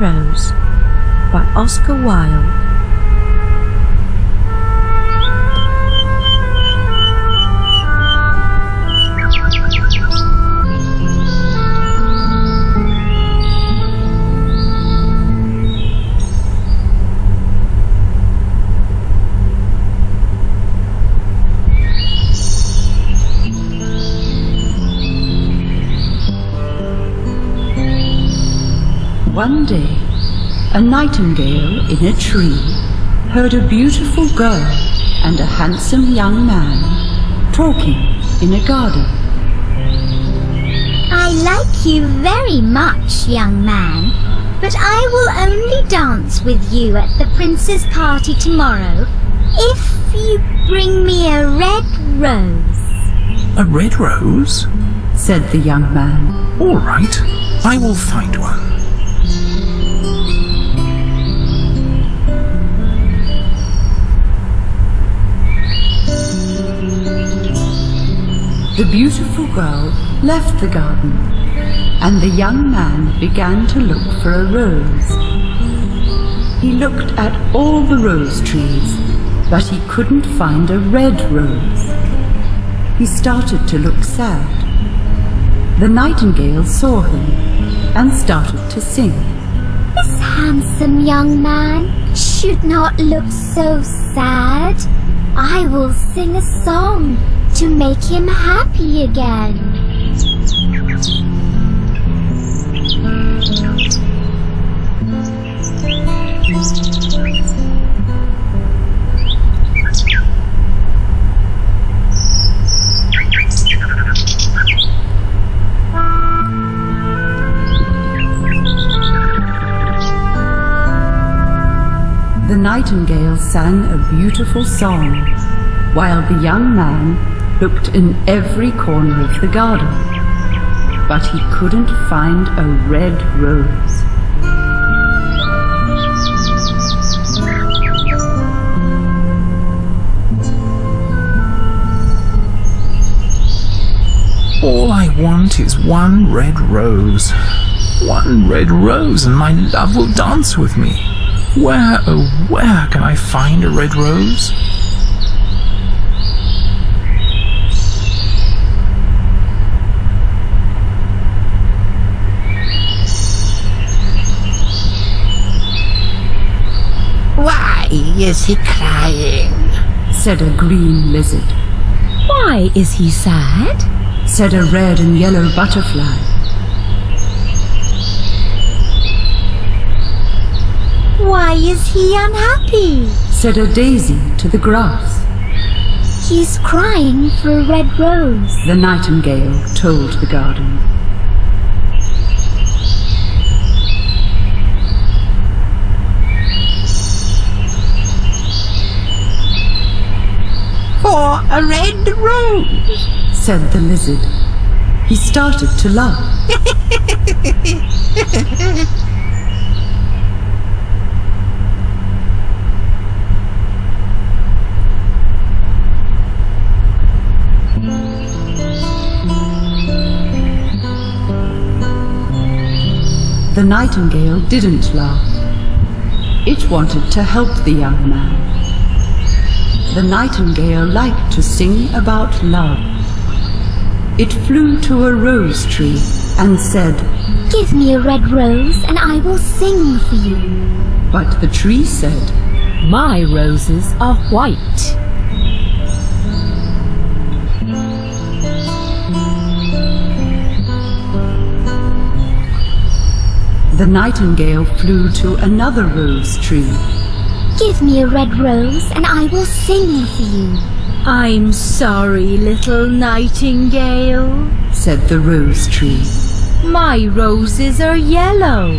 Rose by Oscar Wilde. One day, a nightingale in a tree heard a beautiful girl and a handsome young man talking in a garden. I like you very much, young man, but I will only dance with you at the prince's party tomorrow if you bring me a red rose. A red rose? Said the young man. All right, I will find one. The beautiful girl left the garden, and the young man began to look for a rose. He looked at all the rose trees, but he couldn't find a red rose. He started to look sad. The nightingale saw him and started to sing. This handsome young man should not look so sad. I will sing a song to make him happy again. The nightingale sang a beautiful song, while the young man looked in every corner of the garden, but he couldn't find a red rose. All I want is one red rose. One red rose and my love will dance with me. Where, oh where can I find a red rose? Why is he crying? Said a green lizard. Why is he sad? Said a red and yellow butterfly. Why is he unhappy? Said a daisy to the grass. He's crying for a red rose. The nightingale told the garden. For a red rose, said the lizard. He started to laugh. The nightingale didn't laugh. It wanted to help the young man. The nightingale liked to sing about love. It flew to a rose tree and said, Give me a red rose and I will sing for you. But the tree said, My roses are white. The nightingale flew to another rose tree. Give me a red rose and I will sing for you. I'm sorry, little nightingale, said the rose tree. My roses are yellow.